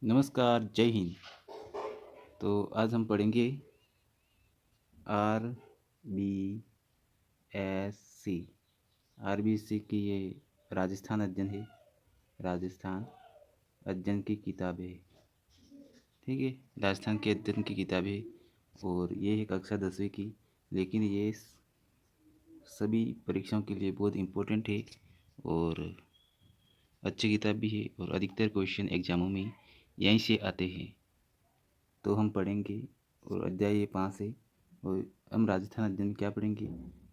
नमस्कार, जय हिंद। तो आज हम पढ़ेंगे R B S C. RBSC की ये राजस्थान अध्ययन है। राजस्थान अध्ययन की किताब है। ठीक है, राजस्थान के अध्ययन की किताब है और ये है कक्षा 10वीं की। लेकिन ये सभी परीक्षाओं के लिए बहुत इम्पोर्टेंट है और अच्छी किताब भी है और अधिकतर क्वेश्चन एग्जामों में यहीं से आते हैं। तो हम पढ़ेंगे और अध्याय ये 5 है। और हम राजस्थान अध्ययन में क्या पढ़ेंगे?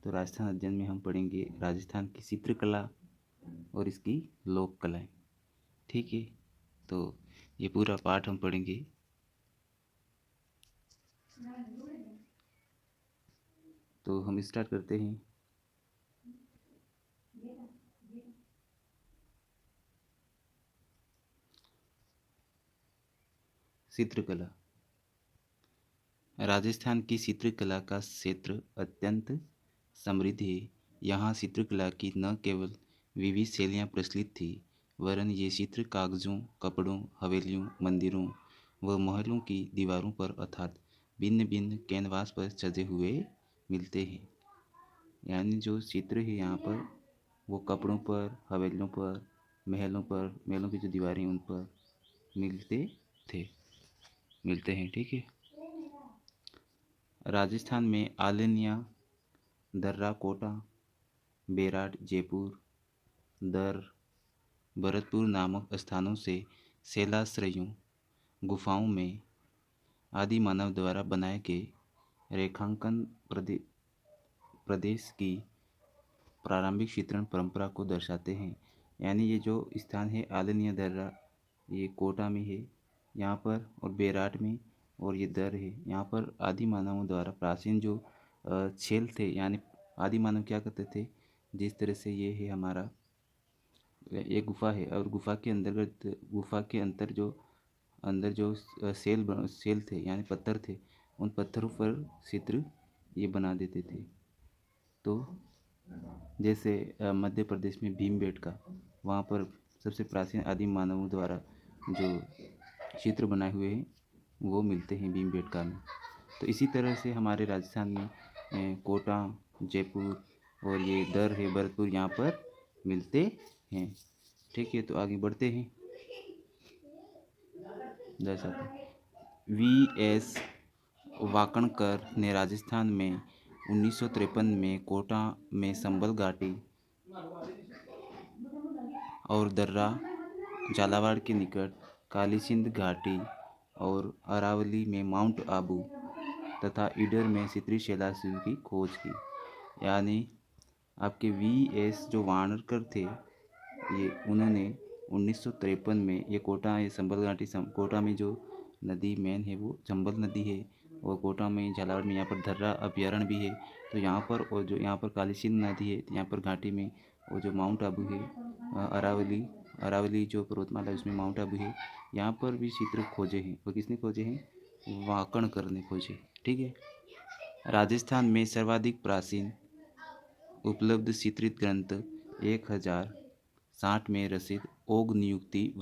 तो राजस्थान अध्ययन में हम पढ़ेंगे राजस्थान की चित्रकला और इसकी लोक कलाएँ। ठीक है, तो ये पूरा पाठ हम पढ़ेंगे। तो हम स्टार्ट करते हैं। चित्रकला। राजस्थान की चित्रकला का क्षेत्र अत्यंत समृद्ध है। यहाँ चित्रकला की न केवल विविध शैलियाँ प्रचलित थी, वरन ये चित्र कागजों, कपड़ों, हवेलियों, मंदिरों व महलों की दीवारों पर अर्थात भिन्न भिन्न कैनवास पर सजे हुए मिलते हैं। यानी जो चित्र है यहाँ पर वो कपड़ों पर, हवेलियों पर, महलों की जो दीवारें उन पर मिलते थे मिलते हैं। ठीक है। राजस्थान में आलनिया, दर्रा कोटा, बेराट, जयपुर, दर, भरतपुर नामक स्थानों से शैलाश्रयों, गुफाओं में आदि मानव द्वारा बनाए गए रेखांकन प्रदेश की प्रारंभिक चित्रण परंपरा को दर्शाते हैं। यानी ये जो स्थान है आलनिया दर्रा, ये कोटा में है यहाँ पर, और बेराट में, और ये दर है यहाँ पर। आदि मानवों द्वारा प्राचीन जो छेल थे, यानी आदि मानव क्या करते थे, जिस तरह से ये है हमारा एक गुफा है और गुफा के अंदर जो सेल थे यानी पत्थर थे, उन पत्थरों पर चित्र ये बना देते थे। तो जैसे मध्य प्रदेश में भीमबेटका, वहाँ पर सबसे प्राचीन आदिम मानवों द्वारा जो चित्र बनाए हुए हैं वो मिलते हैं भीमबेटका में। तो इसी तरह से हमारे राजस्थान में कोटा, जयपुर और ये दर है भरतपुर यहाँ पर मिलते हैं। ठीक है, तो आगे बढ़ते हैं। दर्शाते V.S. वाकणकर ने राजस्थान में 1953 में कोटा में संबल घाटी और दर्रा, झालावाड़ के निकट काली सिंध घाटी और अरावली में माउंट आबू तथा ईडर में सितरी शैलाश्रियों की खोज की। यानी आपके V.S. जो वाणरकर थे, ये उन्होंने 1953 में ये कोटा, ये संबल घाटी, कोटा में जो नदी मेन है वो चंबल नदी है, और कोटा में झालावाड़ में यहाँ पर धर्रा अभ्यारण्य भी है। तो यहाँ पर, और जो यहाँ पर काली सिंध नदी है, यहाँ पर घाटी में, और जो माउंट आबू है, अरावली अरावली जो पर्वतमाला है उसमें माउंट आबू है, यहाँ पर भी चित्र खोजे हैं। वो किसने खोजे हैं? वाकणकर ने खोजे। ठीक है। राजस्थान में सर्वाधिक प्राचीन उपलब्ध चित्रित ग्रंथ 1060 में रचित योग नियुक्ति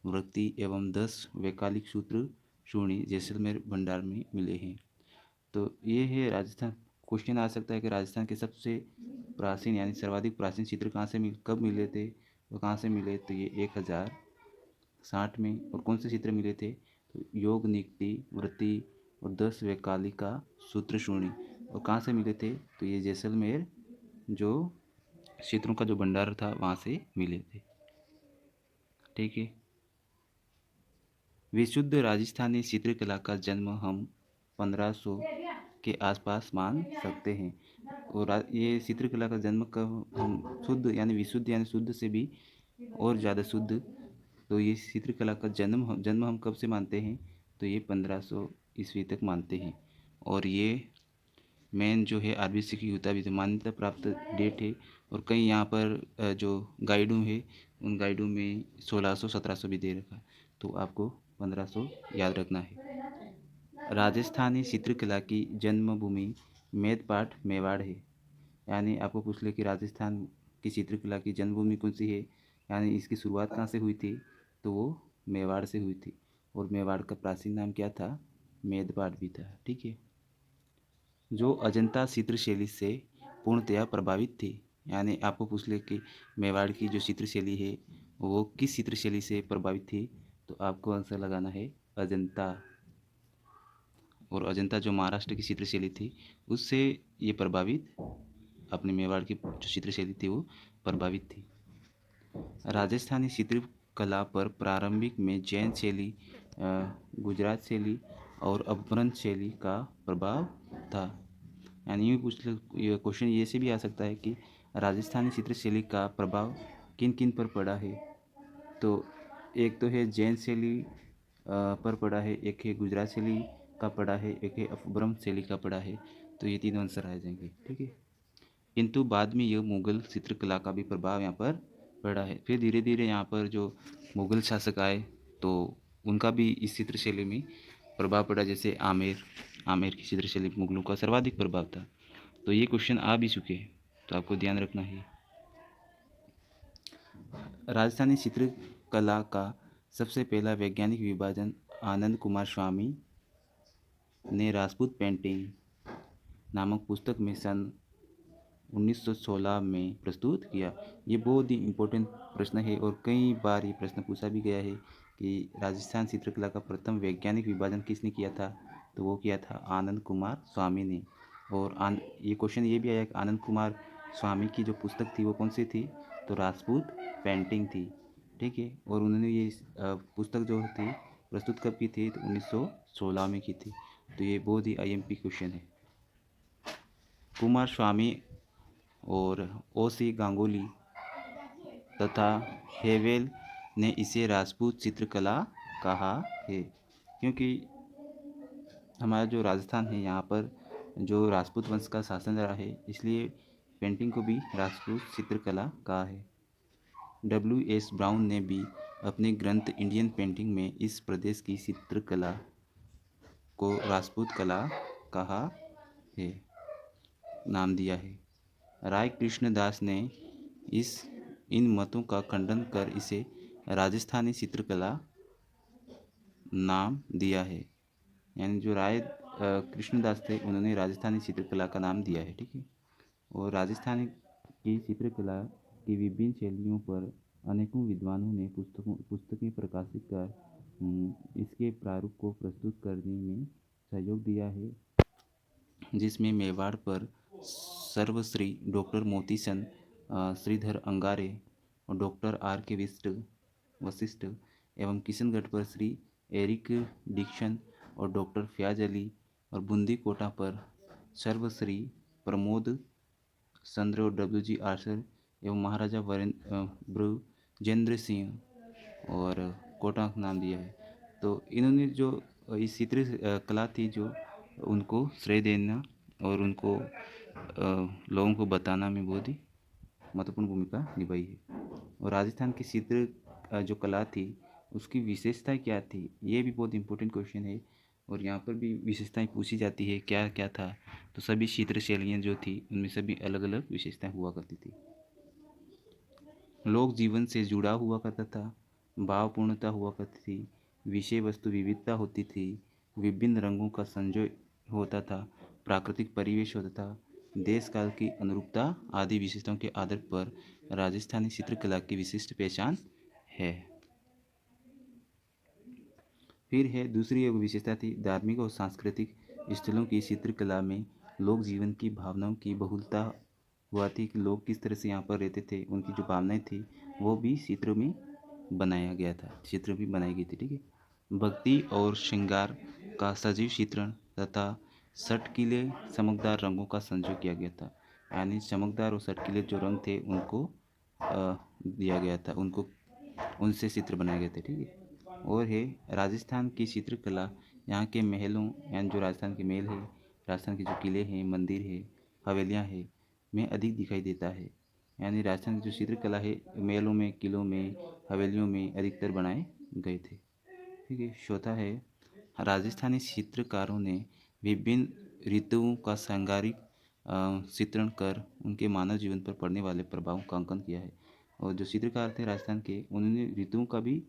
वृत्ति एवं 10 वैकल्पिक सूत्र चूर्णी जैसलमेर भंडार में मिले हैं। तो ये है राजस्थान। क्वेश्चन आ सकता है कि राजस्थान के सबसे प्राचीन यानी सर्वाधिक प्राचीन चित्र कब मिले थे और कहाँ से मिले? तो ये 1060 में। और कौन से चित्र मिले थे? तो योग नियुक्ति वृत्ति और 10 वैकल्पिका सूत्र चूर्णी। और कहाँ से मिले थे? तो ये जैसलमेर जो चित्रों का जो भंडार था वहाँ से मिले थे। ठीक है। विशुद्ध राजस्थानी चित्रकला का जन्म हम 1500 के आसपास मान सकते हैं। और ये चित्रकला का जन्म कब हम शुद्ध यानी विशुद्ध यानी शुद्ध से भी और ज़्यादा शुद्ध, तो ये चित्रकला का जन्म हम कब से मानते हैं? तो ये 1500 ईस्वी तक मानते हैं। और ये मेन जो है आरबीसी की मुताबिक मान्यता प्राप्त डेट है। और कई यहाँ पर जो गाइडों है उन गाइडों में 1600 1700 भी दे रखा है, तो आपको 1500 याद रखना है। राजस्थानी चित्रकला की जन्मभूमि मेदपाट मेवाड़ है। यानी आपको पूछ ले कि राजस्थान की चित्रकला की जन्मभूमि कौन सी है, यानी इसकी शुरुआत कहाँ से हुई थी? तो वो मेवाड़ से हुई थी, और मेवाड़ का प्राचीन नाम क्या था? मेदपाट भी था। ठीक है। जो अजंता चित्रशैली से पूर्णतया प्रभावित थी, यानी आपको पूछ ले कि मेवाड़ की जो चित्रशैली है वो किस चित्रशैली से प्रभावित थी, तो आपको आंसर लगाना है अजंता। और अजंता जो महाराष्ट्र की चित्रशैली थी उससे ये प्रभावित, अपने मेवाड़ की जो चित्रशैली थी वो प्रभावित थी। राजस्थानी चित्रकला पर प्रारंभिक में जैन शैली, गुजरात शैली और अपभ्रंश शैली का प्रभाव था। यानी यूँ पूछ लो, ये क्वेश्चन ये से भी आ सकता है कि राजस्थानी चित्रशैली का प्रभाव किन किन पर पड़ा है। तो एक तो है जैन शैली पर पड़ा है, एक है गुजरात शैली का पड़ा है, एक है अपभ्रंश शैली का पड़ा है। तो ये तीनों आंसर आ जाएंगे। ठीक है। किंतु बाद में यह मुगल चित्रकला का भी प्रभाव यहाँ पर पड़ा है। फिर धीरे धीरे यहाँ पर जो मुगल शासक आए तो उनका भी इस चित्रशैली में प्रभाव पड़ा, जैसे आमेर, आमेर की चित्रशैली पर मुगलों का सर्वाधिक प्रभाव था। तो ये क्वेश्चन आ भी चुके हैं, तो आपको ध्यान रखना है। राजस्थानी चित्रकला का सबसे पहला वैज्ञानिक विभाजन आनंद कुमार स्वामी ने राजपूत पेंटिंग नामक पुस्तक में सन 1916 में प्रस्तुत किया। ये बहुत ही इम्पोर्टेंट प्रश्न है और कई बार ये प्रश्न पूछा भी गया है कि राजस्थान चित्रकला का प्रथम वैज्ञानिक विभाजन किसने किया था, तो वो किया था आनंद कुमार स्वामी ने। और ये क्वेश्चन ये भी आया कि आनंद कुमार स्वामी की जो पुस्तक थी वो कौन सी थी, तो राजपूत पेंटिंग थी। ठीक है। और उन्होंने ये पुस्तक जो थी प्रस्तुत कब की थी, तो 1916 में की थी। तो ये बहुत ही आईएमपी क्वेश्चन है। कुमार स्वामी और ओ सी गांगुली तथा हेवेल ने इसे राजपूत चित्रकला कहा है, क्योंकि हमारा जो राजस्थान है यहाँ पर जो राजपूत वंश का शासन रहा है, इसलिए पेंटिंग को भी राजपूत चित्रकला कहा है। W.S. ब्राउन ने भी अपने ग्रंथ इंडियन पेंटिंग में इस प्रदेश की चित्रकला को राजपूत कला कहा है, नाम दिया है। राय कृष्णदास ने इस इन मतों का खंडन कर इसे राजस्थानी चित्रकला नाम दिया है। यानी जो राय कृष्णदास थे उन्होंने राजस्थानी चित्रकला का नाम दिया है। ठीक है। और राजस्थान की चित्रकला की विभिन्न शैलियों पर अनेकों विद्वानों ने पुस्तकें प्रकाशित कर इसके प्रारूप को प्रस्तुत करने में सहयोग दिया है, जिसमें मेवाड़ पर सर्वश्री डॉक्टर मोतीचंद, श्रीधर अंगारे और डॉक्टर आर के वशिष्ठ एवं किशनगढ़ पर श्री एरिक डिक्सन और डॉक्टर फयाज अली, और बूंदी कोटा पर सर्वश्री प्रमोद चंद्र और W.G. आर्चर एवं महाराजा ब्रजेंद्र सिंह और कोटा का नाम दिया है। तो इन्होंने जो इस चित्र कला थी जो उनको श्रेय देना और उनको लोगों को बताना में बहुत ही महत्वपूर्ण भूमिका निभाई है। और राजस्थान की चित्र जो कला थी उसकी विशेषता क्या थी, ये भी बहुत इंपॉर्टेंट क्वेश्चन है। और यहाँ पर भी विशेषताएं पूछी जाती है क्या क्या था, तो सभी चित्र शैलियाँ जो थी उनमें सभी अलग अलग विशेषताएं हुआ करती थी। लोक जीवन से जुड़ा हुआ करता था, भावपूर्णता हुआ करती थी, विषय वस्तु विविधता होती थी, विभिन्न रंगों का संजय होता था, प्राकृतिक परिवेश होता था, देश काल की अनुरूपता आदि विशेषताओं के आधार पर राजस्थानी चित्रकला की विशिष्ट पहचान है। फिर है दूसरी एक विशेषता थी धार्मिक और सांस्कृतिक स्थलों की चित्रकला में लोक जीवन की भावनाओं की बहुलता हुआ थी कि लोग किस तरह से यहाँ पर रहते थे, उनकी जो भावनाएं थी वो भी चित्र में बनाया गया था, चित्र भी बनाई गई थी। ठीक है। भक्ति और श्रृंगार का सजीव चित्रण तथा चटकीले चमकदार रंगों का संजोग किया गया था। यानी चमकदार और चटकीले जो रंग थे उनको दिया गया था, उनको उनसे चित्र बनाए गए थे। ठीक है। और है राजस्थान की चित्रकला यहाँ के महलों, यानी जो राजस्थान के महल है, राजस्थान के जो किले हैं, मंदिर है, हवेलियाँ हैं, में अधिक दिखाई देता है। यानी राजस्थान की जो चित्रकला है महलों में, किलों में, हवेलियों में अधिकतर बनाए गए थे। ठीक है। चौथा है राजस्थानी चित्रकारों ने विभिन्न ऋतुओं का सांगारिक चित्रण कर उनके मानव जीवन पर पड़ने वाले प्रभावों का अंकन किया है। और जो चित्रकार थे राजस्थान के उन्होंने ऋतुओं का भी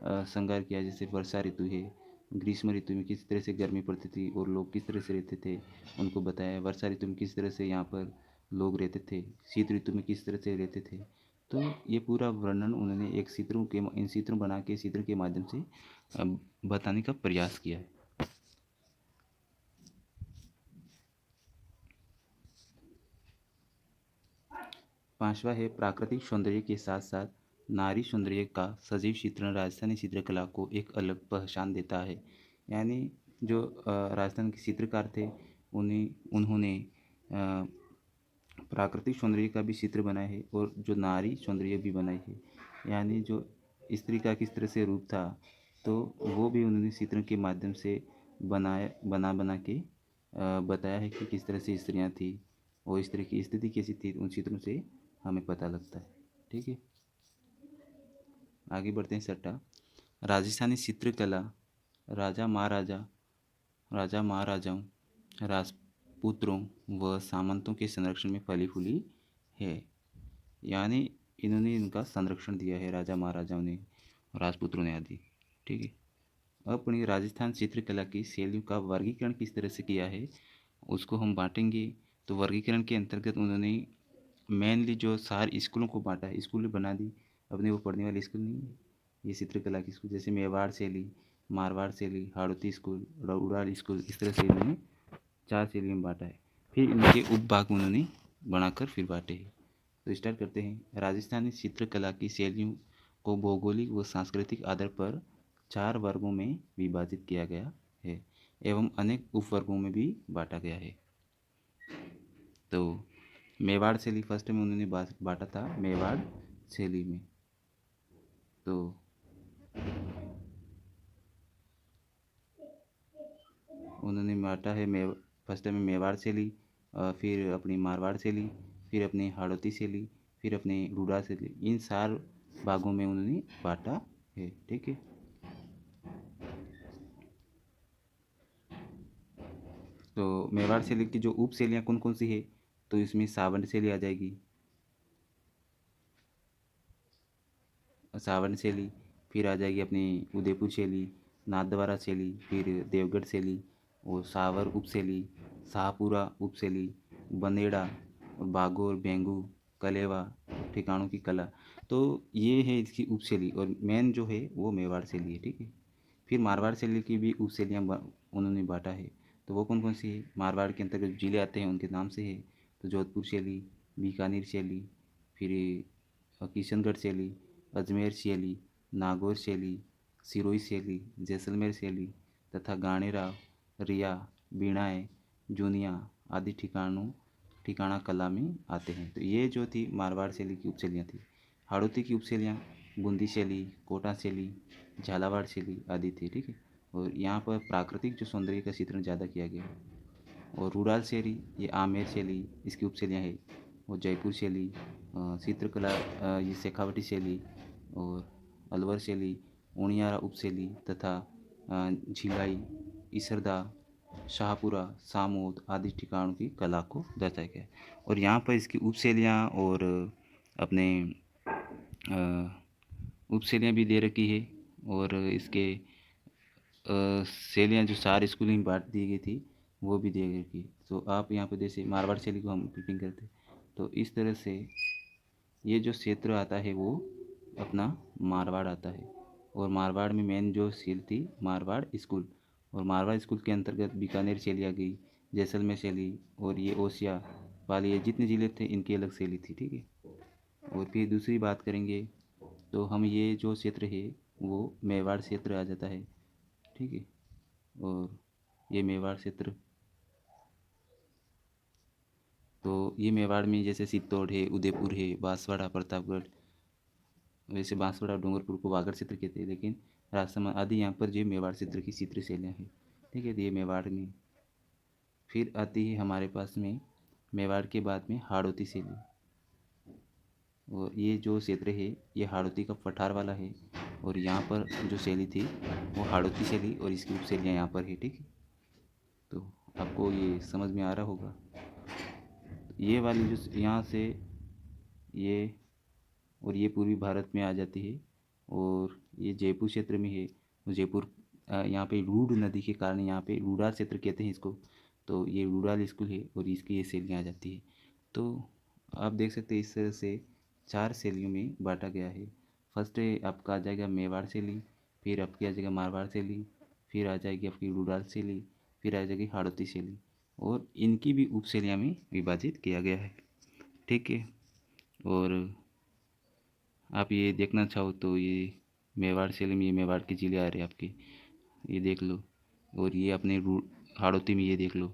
श्रृंगार किया, जैसे वर्षा ऋतु है, ग्रीष्म ऋतु में किस तरह से गर्मी पड़ती थी और लोग किस तरह से रहते थे उनको बताया। वर्षा ऋतु में किस तरह से यहाँ पर लोग रहते थे, शीत ऋतु में किस तरह से रहते थे। तो ये पूरा वर्णन उन्होंने एक चित्रों के इन चित्रों बना के चित्र के माध्यम से बताने का प्रयास किया है। पांचवा है प्राकृतिक सौंदर्य के साथ साथ नारी सौंदर्य का सजीव चित्रण राजस्थानी चित्रकला को एक अलग पहचान देता है। यानी जो राजस्थान के चित्रकार थे उन्होंने प्राकृतिक सौंदर्य का भी चित्र बनाया है और जो नारी सौंदर्य भी बनाई है। यानी जो स्त्री का किस तरह से रूप था, तो वो भी उन्होंने चित्रण के माध्यम से बना के बताया है कि किस तरह से स्त्रियाँ थी और इस तरह की स्थिति कैसी थी, उन चित्रों से हमें पता लगता है। ठीक है, आगे बढ़ते हैं। छठा, राजस्थानी चित्रकला राजा महाराजाओं, राजपुत्रों व सामंतों के संरक्षण में फली फूली है। यानी इन्होंने इनका संरक्षण दिया है, राजा महाराजाओं ने, राजपुत्रों ने आदि। ठीक है, अपनी राजस्थान चित्रकला की शैलियों का वर्गीकरण किस तरह से किया है उसको हम बांटेंगे। तो वर्गीकरण के अंतर्गत उन्होंने मेनली जो सारे स्कूलों को बांटा है, स्कूल बना दी, अपने वो पढ़ने वाले स्कूल नहीं है, ये चित्रकला की स्कूल, जैसे मेवाड़ शैली, मारवाड़ शैली, हाड़ौती स्कूल, उड़ाड़ स्कूल, इस तरह से इन्होंने 4 शैलियों में बांटा है। फिर इनके उपभाग उन्होंने बनाकर फिर बांटे हैं। तो स्टार्ट करते हैं। राजस्थानी चित्रकला की शैलियों को भौगोलिक व सांस्कृतिक आधार पर 4 वर्गों में विभाजित किया गया है एवं अनेक उपवर्गों में भी बांटा गया है। तो मेवाड़ शैली फर्स्ट में उन्होंने बांटा था मेवाड़ शैली में। तो उन्होंने बांटा है फर्स्ट में मेवाड़ शैली, फिर अपनी मारवाड़ शैली, फिर अपनी हाड़ौती शैली, फिर अपनी रूड़ा शैली। इन 4 भागों में उन्होंने बांटा है। ठीक है, तो मेवाड़ शैली की जो उप शैलियाँ कौन कौन सी है, तो इसमें सावंत शैली आ जाएगी, सावंत शैली, फिर आ जाएगी अपनी उदयपुर शैली, नाथद्वारा शैली, फिर देवगढ़ शैली और सावर उप शैली, शाहपुरा उप शैली, बंदेड़ा और बागोर, बेंगू, कलेवा, ठिकानों की कला। तो ये है इसकी उप शैली और मेन जो है वो मेवाड़ शैली है। ठीक है, फिर मारवाड़ शैली की भी उप शैलियाँ उन्होंने बांटा है। तो वो कौन कौन सी है, मारवाड़ के अंतर्गत जिले आते हैं उनके नाम से है। तो जोधपुर शैली, बीकानेर शैली, फिर किशनगढ़ शैली, अजमेर शैली, नागौर शैली, सिरोही शैली, जैसलमेर शैली तथा गाणेराव, रिया, बीणाएँ, जूनिया आदि ठिकाना कला में आते हैं। तो ये जो थी मारवाड़ शैली की उपशैलियाँ थी। हाड़ौती की उपशैलियाँ बूंदी शैली, कोटा शैली, झालावाड़ शैली आदि थी। ठीक है, और यहाँ पर प्राकृतिक जो सौंदर्य का चित्रण ज़्यादा किया गया है। और रूड़ाल शैली ये आमेर शैली इसकी उपशैलियाँ है। और जयपुर शैली, चित्रकला ये शेखावटी शैली और अलवर शैली, उनियारा उपशैली तथा झिलाई, इसरदा, शाहपुरा, सामोद आदि ठिकानों की कला को दर्शाया गया है। और यहाँ पर इसकी उपशैलियाँ और अपने उपशैलियाँ भी दे रखी है और इसके शैलियाँ जो 4 स्कूल में बांट दी गई थी वो भी दे रखी है। तो आप यहाँ पे जैसे मारवाड़ शैली को हम टीचिंग करते हैं, तो इस तरह से ये जो क्षेत्र आता है वो अपना मारवाड़ आता है। और मारवाड़ में मेन जो शैली थी मारवाड़ स्कूल, और मारवाड़ स्कूल के अंतर्गत बीकानेर शैली आ गई, जैसलमेर शैली और ये ओसिया वाले ये जितने ज़िले थे इनकी अलग शैली थी। ठीक है, और फिर दूसरी बात करेंगे तो हम ये जो क्षेत्र है वो मेवाड़ क्षेत्र आ जाता है। ठीक है, और ये मेवाड़ क्षेत्र, तो ये मेवाड़ में जैसे चित्तौड़ है, उदयपुर है, बांसवाड़ा, प्रतापगढ़, वैसे बांसवाड़ा और डूंगरपुर को वागड़ क्षेत्र कहते हैं, लेकिन राजसमंद आदि यहाँ पर जो मेवाड़ क्षेत्र की चित्र शैलियाँ हैं। ठीक है, तो ये मेवाड़ में फिर आती है हमारे पास में मेवाड़ के बाद में हाड़ौती शैली। और ये जो क्षेत्र है ये हाड़ौती का पठार वाला है और यहाँ पर जो शैली थी वो हाड़ौती शैली और इसकी उपशैलियाँ यहाँ पर है। ठीक है, तो आपको ये समझ में आ रहा होगा। ये वाली जो यहाँ से ये और ये पूर्वी भारत में आ जाती है और ये जयपुर क्षेत्र में है। जयपुर यहाँ पे रूड नदी के कारण यहाँ पे रूडाल क्षेत्र कहते हैं इसको। तो ये रूडाल स्कूल है और इसकी ये शैलियाँ आ जाती है। तो आप देख सकते हैं इस तरह से 4 शैलियों में बाँटा गया है। फर्स्ट आपका आ जाएगा मेवाड़ शैली, फिर आपकी आ जाएगा मारवाड़ शैली, फिर आ जाएगी आपकी रूडाल शैली, फिर आ जाएगी हाड़ौती शैली, और इनकी भी उपशैलियाँ में विभाजित किया गया है। ठीक है। और आप ये देखना चाहो तो ये मेवाड़ शैली में ये मेवाड़ की जिले आ रहे हैं आपके, ये देख लो। और ये अपने हाड़ौती में ये देख लो,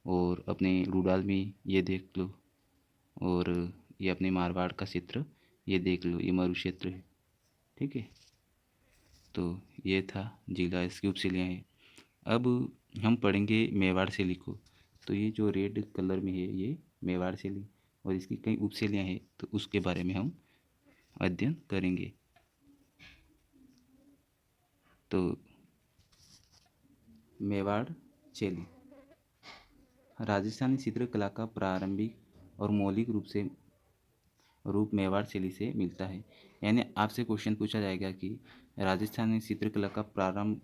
और अपने रूडाल में ये देख लो, और ये अपने मारवाड़ का क्षेत्र ये देख लो, ये मरु क्षेत्र है। ठीक है। तो ये था जिला, इसकी उपशैलियाँ हैं। अब हम पढ़ेंगे मेवाड़ शैली को। तो ये जो रेड कलर में है ये मेवाड़ शैली, और इसकी कई उपशैलियाँ हैं, तो उसके बारे में हम अध्ययन करेंगे। तो मेवाड़ शैली राजस्थानी चित्रकला का प्रारंभिक और मौलिक रूप मेवाड़ शैली से मिलता है। यानी आपसे क्वेश्चन पूछा जाएगा कि राजस्थानी चित्रकला का प्रारंभ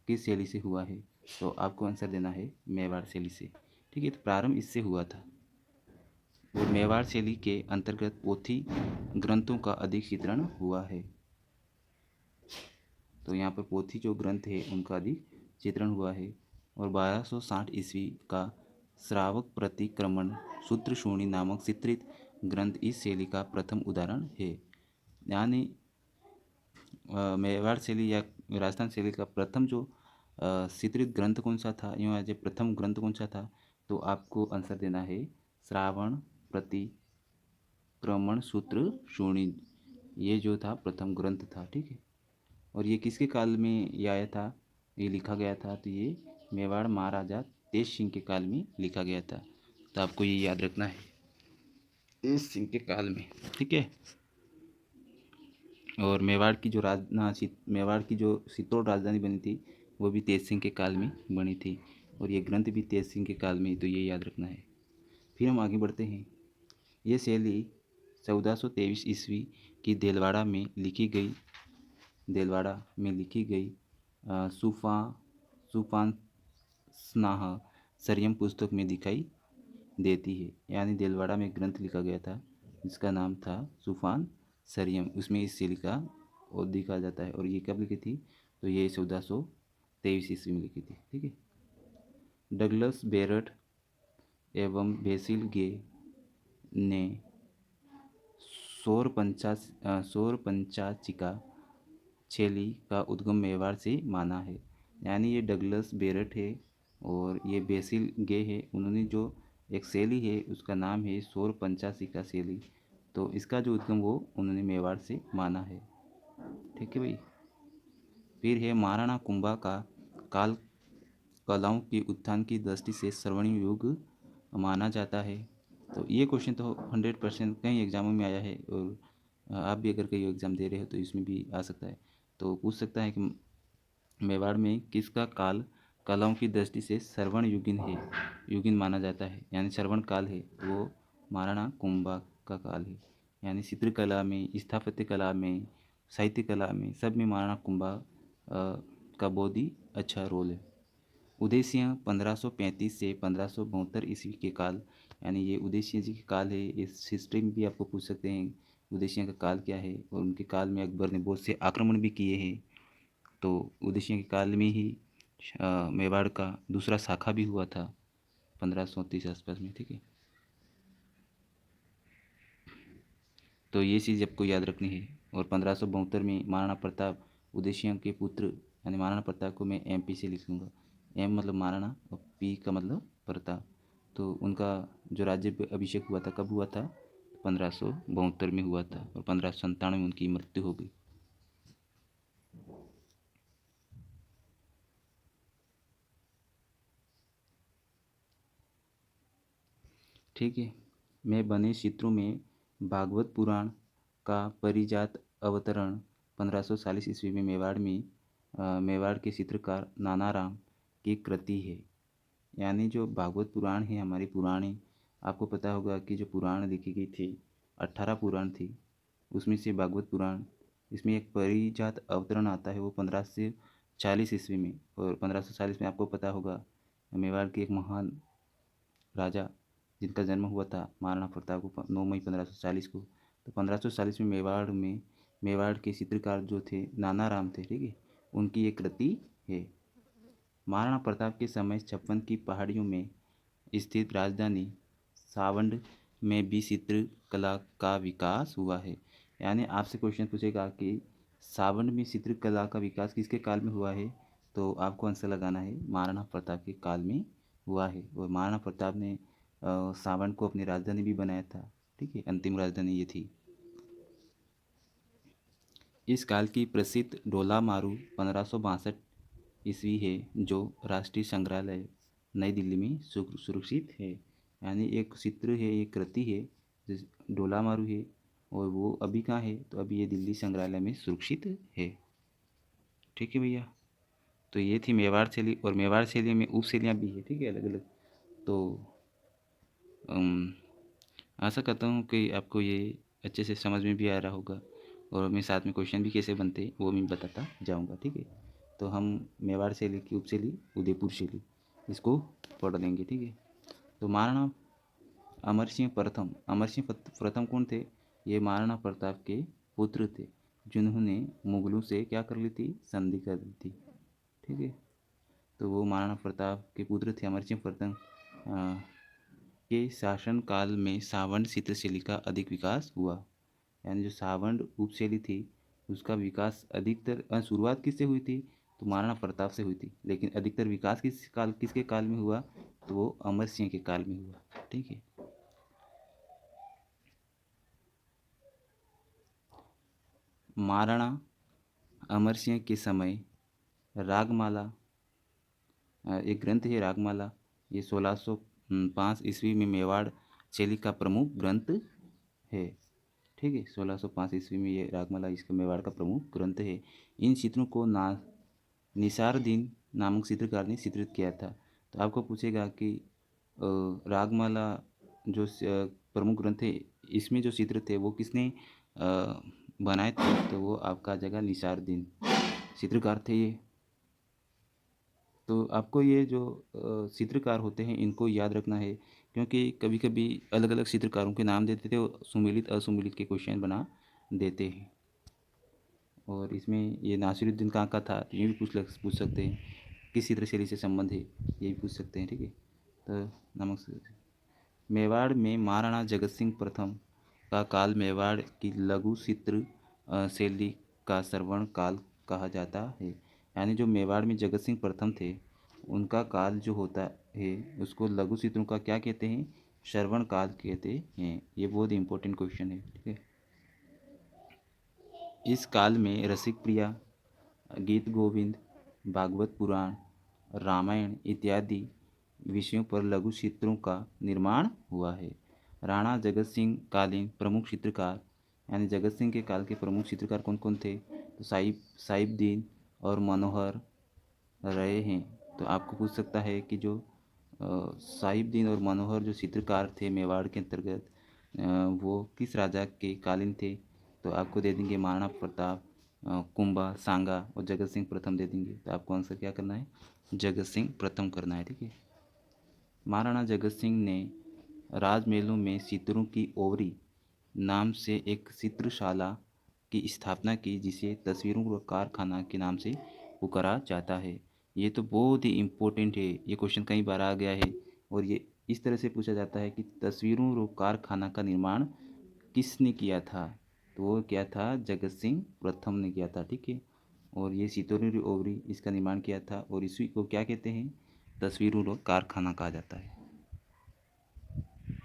किस शैली से हुआ है, तो आपको आंसर देना है मेवाड़ शैली से। ठीक है। तो प्रारंभ इससे हुआ था, और मेवाड़ शैली के अंतर्गत पोथी ग्रंथों का अधिक चित्रण हुआ है। तो यहाँ पर पोथी जो ग्रंथ है उनका अधिक चित्रण हुआ है। और 1260 ईस्वी का श्रावक प्रतिक्रमण सूत्र शून्य नामक चित्रित ग्रंथ इस शैली का प्रथम उदाहरण है। यानी मेवाड़ शैली या राजस्थान शैली का प्रथम जो चित्रित ग्रंथ कौन सा था, यूँ जो प्रथम ग्रंथ कौन सा था, तो आपको आंसर देना है श्रावण प्रतिक्रमण सूत्र शून्य। ये जो था प्रथम ग्रंथ था। ठीक है। और ये किसके काल में ये आया था, ये लिखा गया था, तो ये मेवाड़ महाराजा तेज सिंह के काल में लिखा गया था। तो आपको ये याद रखना है, तेज सिंह के काल में। ठीक है। और मेवाड़ की जो मेवाड़ की जो चित्तौड़ राजधानी बनी थी वो भी तेज सिंह के काल में बनी थी, और ये ग्रंथ भी तेज सिंह के काल में, तो ये याद रखना है। फिर हम आगे बढ़ते हैं। ये शैली 1423 ईस्वी की देलवाड़ा में लिखी गई सूफान स्नाह सरयम पुस्तक में दिखाई देती है। यानी देलवाड़ा में एक ग्रंथ लिखा गया था जिसका नाम था सूफान सरयम, उसमें इस शैली का और दिखा जाता है। और ये कब लिखी थी, तो ये 1423 ईस्वी में लिखी थी। ठीक है। डगलस बेरट एवं बेसिल गे ने सौर पंचाचिका शैली का उद्गम मेवाड़ से माना है। यानी ये डगलस बेरट है और ये बेसिल गे है, उन्होंने जो एक शैली है उसका नाम है सौर पंचाशिका शैली। तो इसका जो उद्गम वो उन्होंने मेवाड़ से माना है। ठीक है भाई। फिर है महाराणा कुंभा का काल कलाओं के उत्थान की दृष्टि से स्वर्णिम युग माना जाता है। तो ये क्वेश्चन तो 100% कई एग्जामों में आया है, और आप भी अगर कई एग्ज़ाम दे रहे हो तो इसमें भी आ सकता है। तो पूछ सकता है कि मेवाड़ में किसका काल कलाओं की दृष्टि से श्रवण युगिन माना जाता है, यानी श्रवण काल है वो महाराणा कुंभा का काल है। यानी चित्रकला में, स्थापत्य कला में, साहित्य कला में, सब में महाराणा कुंभा का बहुत ही अच्छा रोल है। उदय सिंह 1535 से 1572 ईस्वी के काल, यानी ये उदय सिंह जी के काल है। इस हिस्ट्री में भी आपको पूछ सकते हैं उदय सिंह का काल क्या है, और उनके काल में अकबर ने बहुत से आक्रमण भी किए हैं। तो उदय सिंह के काल में ही मेवाड़ का दूसरा शाखा भी हुआ था 1530 आसपास में। ठीक है। तो ये चीज़ आपको याद रखनी है। और 1572 में महाराणा प्रताप उदय सिंह के पुत्र, यानी महाराणा प्रताप को मैं MP से लिख लूँगा। M मतलब महाराणा और P का मतलब प्रताप। तो उनका जो राज्य अभिषेक हुआ था कब हुआ था, 1572 में हुआ था, और 1597 में उनकी मृत्यु हो गई। ठीक है। मैं बने चित्रों में भागवत पुराण का परिजात अवतरण 1540 ईस्वी में मेवाड़ के चित्रकार नानाराम की कृति है। यानी जो भागवत पुराण है, हमारी पुराणी, आपको पता होगा कि जो पुराण लिखी गई थी 18 पुराण थी, उसमें से भागवत पुराण इसमें एक परिजात अवतरण आता है, वो 1540 ईस्वी में। और 1540 में आपको पता होगा मेवाड़ के एक महान राजा जिनका जन्म हुआ था महाराणा प्रताप को 9 मई 1540 को। तो 1540 में मेवाड़ के चित्रकार जो थे नाना राम थे, ठीक है, उनकी एक कृति है। महाराणा प्रताप के समय 56 की पहाड़ियों में स्थित राजधानी सावंड में भी चित्रकला का विकास हुआ है। यानी आपसे क्वेश्चन पूछेगा कि सावंड में चित्रकला का विकास किसके काल में हुआ है, तो आपको आंसर लगाना है महाराणा प्रताप के काल में हुआ है। और महाराणा प्रताप ने सावंड को अपनी राजधानी भी बनाया था, ठीक है, अंतिम राजधानी ये थी। इस काल की प्रसिद्ध डोला मारू 1562 ईस्वी है, जो राष्ट्रीय संग्रहालय नई दिल्ली में सुरक्षित है। यानी एक चित्र है, एक कृति है, जिस डोला मारू है, और वो अभी कहाँ है, तो अभी ये दिल्ली संग्रहालय में सुरक्षित है। ठीक है भैया, तो ये थी मेवाड़ शैली। और मेवाड़ शैली में उप शैलियाँ भी है, ठीक है, अलग अलग। तो आशा करता हूँ कि आपको ये अच्छे से समझ में भी आ रहा होगा, और मैं साथ में क्वेश्चन भी कैसे बनते हैं वो मैं बताता जाऊँगा, ठीक है। तो हम मेवाड़ शैली की उप शैली उदयपुर शैली इसको पढ़ लेंगे, ठीक है। तो महाराणा अमर सिंह प्रथम, अमर सिंह प्रथम कौन थे? ये महाराणा प्रताप के पुत्र थे, जिन्होंने मुगलों से क्या कर ली थी, संधि कर ली थी, ठीक है। तो वो महाराणा प्रताप के पुत्र थे अमर सिंह प्रथम। के शासनकाल में सावंड चित्रशैली का अधिक विकास हुआ। यानी जो सावंड उपशैली थी उसका विकास अधिकतर शुरुआत किससे हुई थी, तो महाराणा प्रताप से हुई थी, लेकिन अधिकतर विकास किसके काल में हुआ, तो वो अमर सिंह के काल में हुआ, ठीक है। महाराणा अमर सिंह के समय रागमाला, एक ग्रंथ है रागमाला, ये 1605 ईस्वी में मेवाड़ शैली का प्रमुख ग्रंथ है, ठीक है। 1605 ईस्वी में ये रागमाला इसका मेवाड़ का प्रमुख ग्रंथ है। इन चित्रों को निसारुद्दीन नामक चित्रकार ने चित्रित किया था। तो आपको पूछेगा कि रागमाला जो प्रमुख ग्रंथ है, इसमें जो चित्र थे वो किसने बनाए थे, तो वो आपका आ जाएगा निसारुद्दीन चित्रकार थे ये। तो आपको ये जो चित्रकार होते हैं इनको याद रखना है, क्योंकि कभी कभी अलग अलग चित्रकारों के नाम देते थे, वो सुमिलित असुमिलित के क्वेश्चन बना देते हैं। और इसमें ये नासिरुद्दीन कहाँ का था, तो ये भी पूछ सकते हैं। किस चित्रशैली से संबंध है, ये भी पूछ सकते हैं, ठीक है। तो नमक मेवाड़ में महाराणा जगत सिंह प्रथम का काल मेवाड़ की लघु चित्र शैली का श्रवण काल कहा जाता है। यानी जो मेवाड़ में जगत सिंह प्रथम थे उनका काल जो होता है उसको लघु चित्रों का क्या कहते हैं, श्रवण काल कहते हैं। ये बहुत इंपॉर्टेंट क्वेश्चन है, ठीक है। इस काल में रसिक प्रिया, गीत गोविंद, भागवत पुराण, रामायण इत्यादि विषयों पर लघु चित्रों का निर्माण हुआ है। राणा जगत सिंह कालीन प्रमुख चित्रकार, यानी जगत सिंह के काल के प्रमुख चित्रकार कौन कौन थे, तो साहिबदीन और मनोहर रहे हैं। तो आपको पूछ सकता है कि जो साहिबदीन और मनोहर जो चित्रकार थे मेवाड़ के अंतर्गत, वो किस राजा के कालीन थे, तो आपको दे देंगे महाराणा प्रताप, कुंभा, सांगा और जगत सिंह प्रथम दे देंगे। तो आपको आंसर क्या करना है, जगत सिंह प्रथम करना है, ठीक है। महाराणा जगत सिंह ने राजमहलों में चित्रों की ओवरी नाम से एक चित्रशाला की स्थापना की, जिसे तस्वीरों का कारखाना के नाम से पुकारा जाता है। ये तो बहुत ही इम्पोर्टेंट है, ये क्वेश्चन कई बार आ गया है। और ये इस तरह से पूछा जाता है कि तस्वीरों रो कारखाना का निर्माण किसने किया था, तो वो क्या था, जगत सिंह प्रथम ने किया था, ठीक है। और ये सितोरी ओवरी इसका निर्माण किया था, और इसी को क्या कहते हैं, तस्वीरों रो कारखाना कहा जाता है।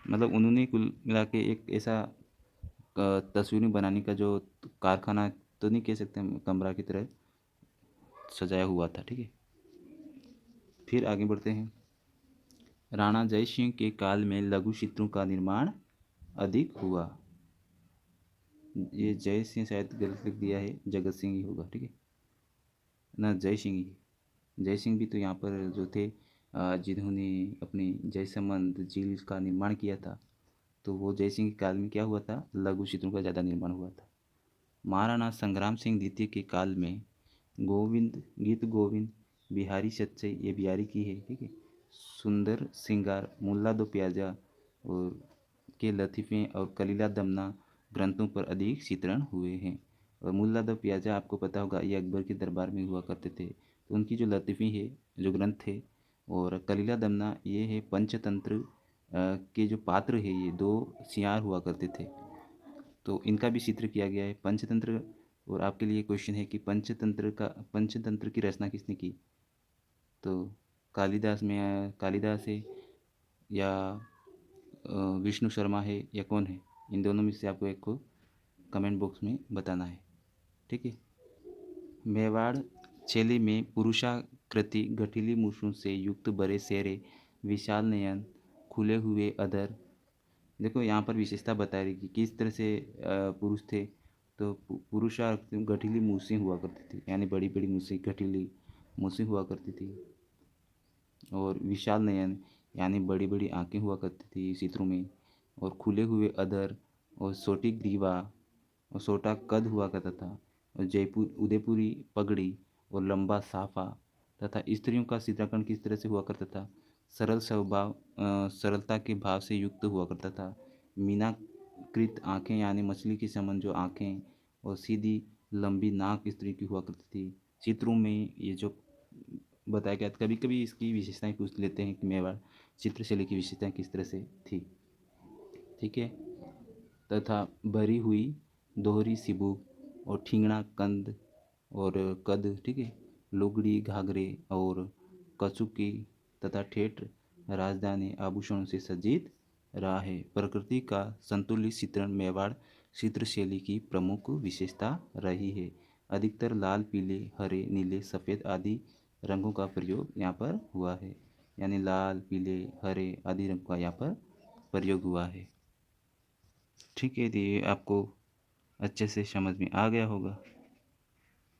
मतलब उन्होंने कुल मिला के एक ऐसा तस्वीरें बनाने का जो कारखाना तो नहीं कह सकते हम, कमरा की तरह सजाया हुआ था, ठीक है। फिर आगे बढ़ते हैं। राणा जय सिंह के काल में लघु चित्रों का निर्माण अधिक हुआ। ये जय सिंह शायद गलत लिख दिया है, जगत सिंह ही होगा, ठीक है ना, जय सिंह ही। जय सिंह भी तो यहाँ पर जो थे जिन्होंने अपनी जयसमंद झील का निर्माण किया था, तो वो जय सिंह के काल में क्या हुआ था, लघु चित्रों का ज़्यादा निर्माण हुआ था। महाराणा संग्राम सिंह द्वितीय के काल में गोविंद गीत गोविंद बिहारी सच्चे, ये बिहारी की है, ठीक है। सुंदर सिंगार, मुल्ला दो प्याजा और के लतीफ़े और कलीला दमना ग्रंथों पर अधिक चित्रण हुए हैं। और मुल्ला द प्याजा आपको पता होगा, ये अकबर के दरबार में हुआ करते थे, तो उनकी जो लतीफ़े है, जो ग्रंथ थे। और कलीला दमना ये है पंचतंत्र के जो पात्र है, ये दो सियार हुआ करते थे, तो इनका भी चित्र किया गया है पंचतंत्र। और आपके लिए क्वेश्चन है कि पंचतंत्र की रचना किसने की? तो कालिदास में कालिदास है, या विष्णु शर्मा है, या कौन है? इन दोनों में से आपको एक को कमेंट बॉक्स में बताना है, ठीक है। मेवाड़ शैली में पुरुषाकृति, गठीली मूछों से युक्त बड़े चेहरे, विशाल नयन, खुले हुए अधर। देखो यहाँ पर विशेषता बता रही कि किस तरह से पुरुष थे। तो पुरुषाकृति गठीली मूछें हुआ करती थी, यानी बड़ी बड़ी मूछें, गठीली मूछें हुआ करती थी। और विशाल नयन, यानी बड़ी बड़ी आंखें हुआ करती थी चित्रों में। और खुले हुए अधर, और छोटी ग्रीवा और छोटा कद हुआ करता था। और जयपुर उदयपुरी पगड़ी और लंबा साफा। तथा स्त्रियों का चित्रांकन किस तरह से हुआ करता था? सरल स्वभाव, सरलता के भाव से युक्त हुआ करता था। मीनाकृत आंखें, यानी मछली के समान जो आंखें, और सीधी लंबी नाक स्त्री की हुआ करती थी। चित्रों में ये जो बताया गया, कभी कभी इसकी विशेषताएं पूछ लेते हैं कि मेवाड़ चित्रशैली की विशेषताएं किस तरह से थी, ठीक है। तथा भरी हुई दोहरी सिबूक और ठिंगना कंद और कद, ठीक है। लुगड़ी घाघरे और कचुकी तथा ठेठ राजधानी आभूषणों से सज्जित रहा है। प्रकृति का संतुलित चित्रण मेवाड़ चित्रशैली की प्रमुख विशेषता रही है। अधिकतर लाल, पीले, हरे, नीले, सफ़ेद आदि रंगों का प्रयोग यहाँ पर हुआ है, यानी लाल, पीले, हरे आदि रंग का यहाँ पर प्रयोग हुआ है, ठीक है। तो ये आपको अच्छे से समझ में आ गया होगा।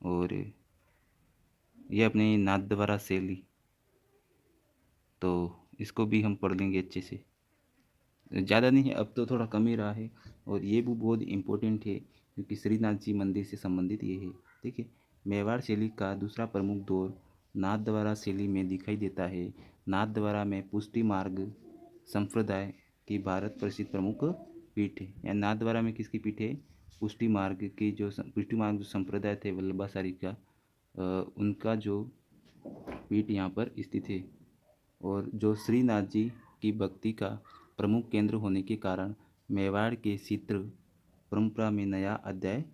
और ये अपनी नाथद्वारा शैली, तो इसको भी हम पढ़ लेंगे अच्छे से। ज़्यादा नहीं है, अब तो थोड़ा कम ही रहा है। और ये भी बहुत इम्पोर्टेंट है, क्योंकि श्रीनाथ जी मंदिर से संबंधित ये है, ठीक है। मेवाड़ शैली का दूसरा प्रमुख दौर नाथद्वारा शैली में दिखाई देता है। नाथद्वारा में पुष्टि मार्ग संप्रदाय की भारत प्रसिद्ध प्रमुख पीठ है। या नाथद्वारा में किसकी पीठ है? पुष्टि मार्ग जो संप्रदाय थे वल्लभाचारी का, उनका जो पीठ यहाँ पर स्थित है। और जो श्रीनाथ जी की भक्ति का प्रमुख केंद्र होने के कारण मेवाड़ के चित्र परंपरा में नया अध्याय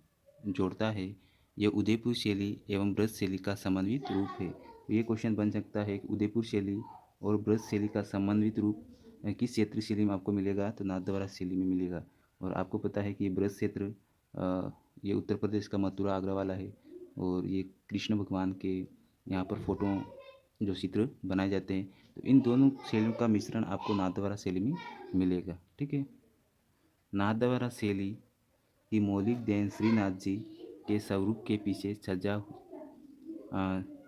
जोड़ता है। यह उदयपुर शैली एवं ब्रज शैली का समन्वित रूप है। ये क्वेश्चन बन सकता है कि उदयपुर शैली और ब्रज शैली का समन्वित रूप किस क्षेत्र शैली में आपको मिलेगा? तो नाथद्वारा शैली में मिलेगा। और आपको पता है कि ये ब्रज क्षेत्र ये उत्तर प्रदेश का मथुरा आगरा वाला है। और ये कृष्ण भगवान के यहाँ पर फोटो जो चित्र बनाए जाते हैं, तो इन दोनों शैलियों का मिश्रण आपको नाथद्वारा शैली में मिलेगा, ठीक है। नाथद्वारा शैली की मौलिक देन श्रीनाथ जी के स्वरूप के पीछे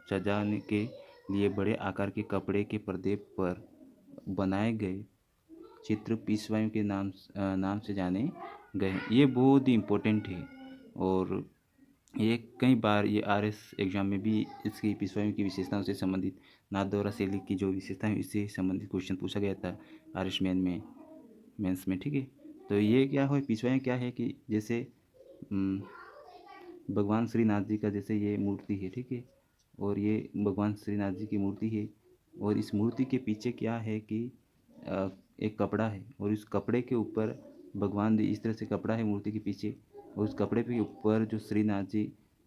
सजाने के लिए बड़े आकार के कपड़े के पर्दे पर बनाए गए चित्र पेशवाइयों के नाम से जाने गए हैं। ये बहुत ही इम्पोर्टेंट है। और ये कई बार ये आरएस एग्जाम में भी इसकी पेशवाइयों की विशेषताओं से संबंधित नाथद्वारा शैली की जो विशेषताएं इससे संबंधित क्वेश्चन पूछा गया था आरएस मेंस में, ठीक है। तो ये क्या है, पेशवाइयाँ क्या है कि जैसे भगवान श्रीनाथ जी का जैसे ये मूर्ति है, ठीक है। और ये भगवान श्रीनाथ जी की मूर्ति है। और इस मूर्ति के पीछे क्या है कि एक कपड़ा है, और इस कपड़े के ऊपर भगवान इस तरह से कपड़ा है मूर्ति के पीछे, और उस कपड़े के ऊपर जो श्रीनाथ जी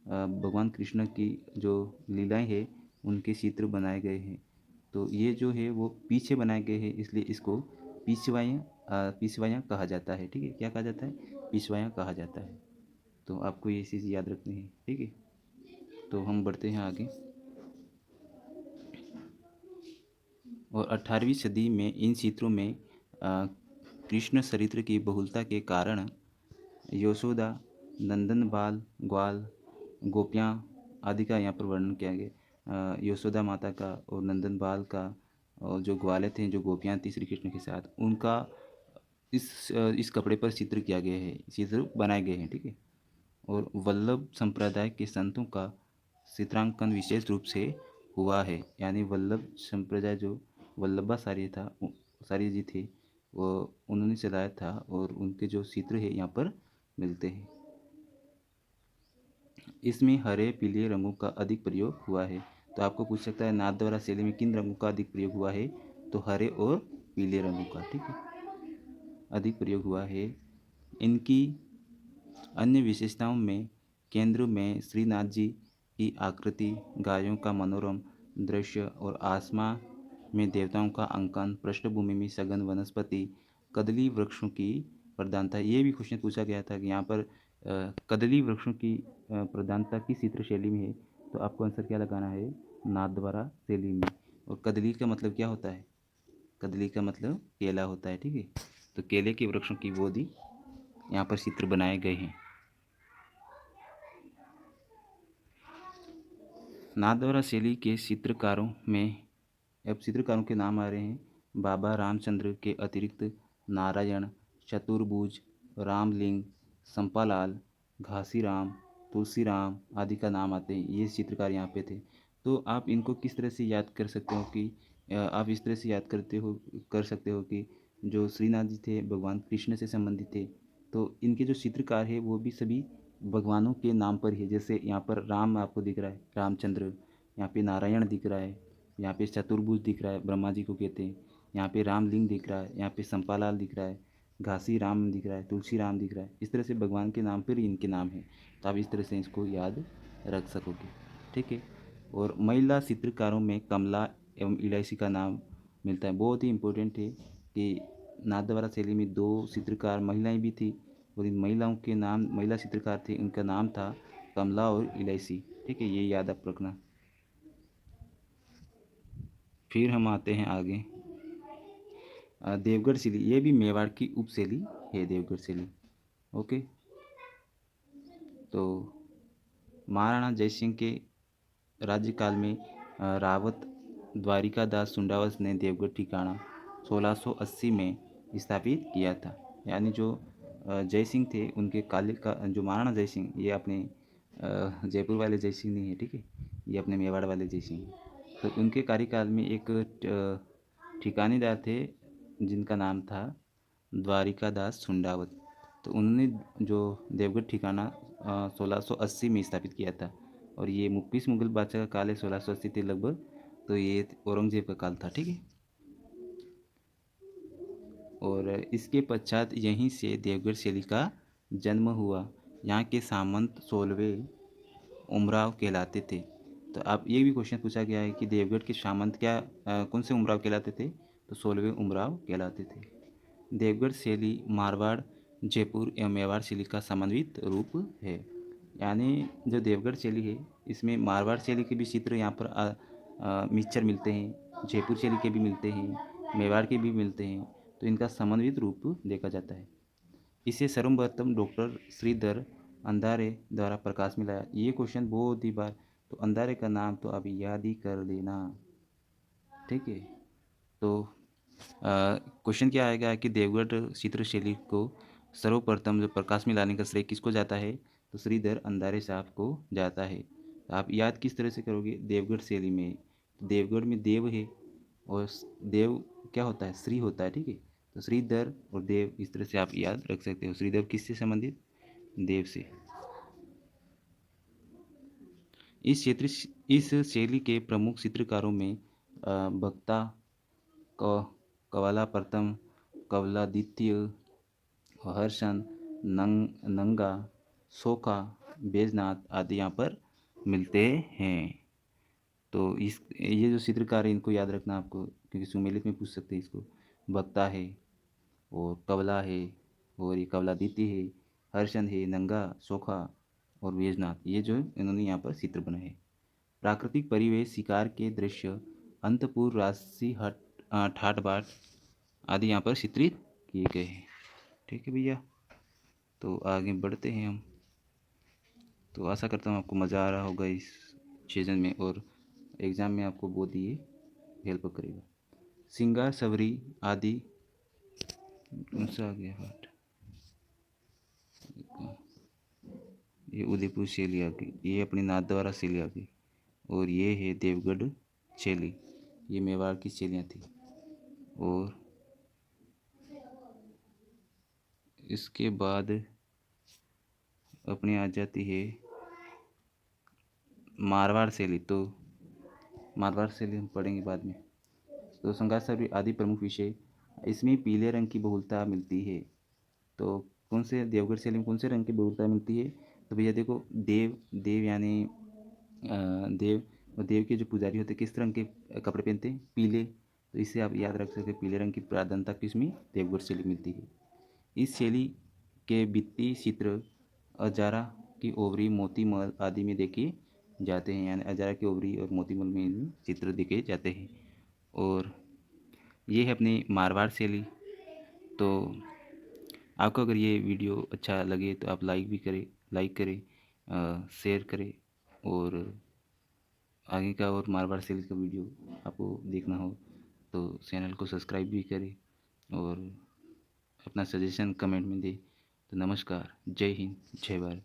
भगवान कृष्ण की जो लीलाएं हैं उनके चित्र बनाए गए हैं। तो ये जो है वो पीछे बनाए गए हैं, इसलिए इसको पेशवाइयाँ कहा जाता है, ठीक है। क्या कहा जाता है? पेशवाइयाँ कहा जाता है। तो आपको ये चीज़ याद रखनी है, ठीक है। तो हम बढ़ते हैं आगे। और 18वीं सदी में इन चित्रों में कृष्ण चरित्र की बहुलता के कारण यशोदा, नंदन बाल, ग्वाल, गोपियाँ आदि का यहाँ पर वर्णन किया गया। यशोदा माता का और नंदन बाल का, और जो ग्वाले थे, जो गोपियाँ थी श्री कृष्ण के साथ, उनका इस कपड़े पर चित्र किया गया है, चित्र बनाए गए हैं, ठीक है। और वल्लभ संप्रदाय के संतों का चित्रांकन विशेष रूप से हुआ है। यानी वल्लभ संप्रदाय जो वल्लभाचार्य था, आचार्य जी थे, वो उन्होंने चलाया था और उनके जो चित्र है यहाँ पर मिलते हैं। इसमें हरे पीले रंगों का अधिक प्रयोग हुआ है। तो आपको पूछ सकता है नाथद्वारा शैली में किन रंगों का अधिक प्रयोग हुआ है, तो हरे और पीले रंगों का, ठीक है, अधिक प्रयोग हुआ है। इनकी अन्य विशेषताओं में केंद्र में श्रीनाथ जी की आकृति, गायों का मनोरम दृश्य और आसमान में देवताओं का अंकन, पृष्ठभूमि में सघन वनस्पति, कदली वृक्षों की प्रधानता। ये भी क्वेश्चन पूछा गया था कि यहाँ पर कदली वृक्षों की प्रधानता किस चित्र शैली में है, तो आपको आंसर क्या लगाना है, नाथद्वारा शैली में। और कदली का मतलब क्या होता है, कदली का मतलब केला होता है, ठीक है। तो केले के वृक्षों की बोधि यहाँ पर चित्र बनाए गए हैं। नाथद्वारा शैली के चित्रकारों में, अब चित्रकारों के नाम आ रहे हैं। बाबा रामचंद्र के अतिरिक्त नारायण, चतुर्भुज, रामलिंग, संपालाल, घासीराम, तुलसीराम आदि का नाम आते हैं। ये चित्रकार यहाँ पे थे। तो आप इनको किस तरह से याद कर सकते हो कि आप इस तरह से याद कर सकते हो कि जो श्रीनाथ जी थे भगवान कृष्ण से संबंधित थे। तो इनके जो चित्रकार है वो भी सभी भगवानों के नाम पर ही है। जैसे यहाँ पर राम आपको दिख रहा है, रामचंद्र, यहाँ पे नारायण दिख रहा है, यहाँ पे चतुर्भुज दिख रहा है, ब्रह्मा जी को कहते हैं, यहाँ पे रामलिंग दिख रहा है, यहाँ पे संपालाल दिख रहा है, घासी राम दिख रहा है, तुलसी राम दिख रहा है। इस तरह से भगवान के नाम पर ही इनके नाम हैं। तो आप इस तरह से इसको याद रख सकोगे, ठीक है। और महिला चित्रकारों में कमला एवं इलायची का नाम मिलता है। बहुत ही इम्पोर्टेंट है कि नाथद्वारा शैली में 2 चित्रकार महिलाएं भी थी और इन महिलाओं के नाम, महिला चित्रकार थे, इनका नाम था कमला और इलायची, ठीक है, ये याद आप रखना। फिर हम आते हैं आगे। देवगढ़ शैली, ये भी मेवाड़ की उपशैली है, देवगढ़ शैली। ओके। तो महाराणा जयसिंह के राज्यकाल में रावत द्वारिकादास सुंडावत ने देवगढ़ ठिकाना 1680 में स्थापित किया था। यानी जो जय सिंह थे उनके काल का, जो महाराणा जय सिंह, ये अपने जयपुर वाले जय सिंह नहीं है, ठीक है, ये अपने मेवाड़ वाले जय सिंह हैं। तो उनके कार्यकाल में एक ठिकानेदार थे जिनका नाम था द्वारिकादास सुंडावत। तो उन्होंने जो देवगढ़ ठिकाना 1680 में स्थापित किया था। और ये मुक्कीस मुगल बादशाह का काल है, 1680 थे लगभग। तो ये औरंगजेब का काल था, ठीक है। और इसके पश्चात यहीं से देवगढ़ शैली का जन्म हुआ। यहाँ के सामंत 16वें उमराव कहलाते थे। तो अब ये भी क्वेश्चन पूछा गया है कि देवगढ़ के सामंत क्या कौन से उमराव कहलाते थे, तो 16वें उमराव कहलाते थे। देवगढ़ शैली मारवाड़, जयपुर एवं मेवाड़ शैली का समन्वित रूप है। यानी जो देवगढ़ शैली है इसमें मारवाड़ शैली के भी चित्र यहाँ पर मिक्सचर मिलते हैं, जयपुर शैली के भी मिलते हैं, मेवाड़ के भी मिलते हैं। तो इनका समन्वित रूप देखा जाता है। इसे सर्वप्रथम डॉक्टर श्रीधर अंधारे द्वारा प्रकाश में लाया। ये क्वेश्चन बहुत ही बार, तो अंधारे का नाम तो आप याद ही कर लेना, ठीक है। तो क्वेश्चन क्या आएगा कि देवगढ़ चित्र शैली को सर्वप्रथम जो प्रकाश में लाने का श्रेय किसको जाता है, तो श्रीधर अंधारे साहब को जाता है। तो आप याद किस तरह से करोगे, देवगढ़ शैली में, देवगढ़ में देव है और देव क्या होता है, श्री होता है, ठीक है। तो श्रीधर और देव, इस तरह से आप याद रख सकते हो। श्रीदेव किससे संबंधित, देव से। इस क्षेत्र इस शैली के प्रमुख चित्रकारों में भक्ता, कवला प्रथम, कवला द्वितीय, हर्षण, नंगा, सोखा, बैजनाथ आदि यहाँ पर मिलते हैं। तो इस ये जो चित्रकार है इनको याद रखना आपको, क्योंकि सुमेलित में पूछ सकते हैं इसको। भक्ता है और कवला है और ये कवलादित्य है, हर्षण है, नंगा, सोखा और बैजनाथ, ये जो इन्होंने यहाँ पर चित्र बनाए हैं। प्राकृतिक परिवेश, शिकार के दृश्य, अंतपुर, राशि हट, ठाट बाट आदि यहाँ पर चित्रित किए गए हैं, ठीक है भैया। तो आगे बढ़ते हैं हम। तो आशा करता हूँ आपको मज़ा आ रहा होगा इस सीजन में, और एग्ज़ाम में आपको बहुत ही हेल्प करेगा। सिंगार सवरी आदि, कौन सा आ गया पार्ट, ये उदयपुर शैली आ गई, ये अपनी नाथद्वारा शैली आ गई, और ये है देवगढ़ शैली। ये मेवाड़ की शैलियाँ थी। और इसके बाद अपनी आ जाती है मारवाड़ शैली। तो मारवाड़ शैली हम पढ़ेंगे बाद में। तो श्रृंगार शैली आदि प्रमुख विषय, इसमें पीले रंग की बहुलता मिलती है। तो कौन से देवगढ़ शैली में कौन से रंग की बहुलता मिलती है? तो भैया देखो, देव देव यानी देव, और देव के जो पुजारी होते हैं किस रंग के कपड़े पहनते हैं? पीले। तो इससे आप याद रख सकते हैं, पीले रंग की प्रधानता किसमें? देवगढ़ शैली मिलती है। इस शैली के भित्ति चित्र अजारा की ओवरी, मोतीमहल आदि में देखे जाते हैं। यानी अजारा की ओवरी और मोतीमहल में इनमें चित्र देखे जाते हैं। और ये है अपनी मारवाड़ शैली। तो आपको अगर ये वीडियो अच्छा लगे तो आप लाइक करें, शेयर करें, और आगे का और मारवाड़ शैली का वीडियो आपको देखना हो तो चैनल को सब्सक्राइब भी करें, और अपना सजेशन कमेंट में दें। तो नमस्कार, जय हिंद, जय भारत।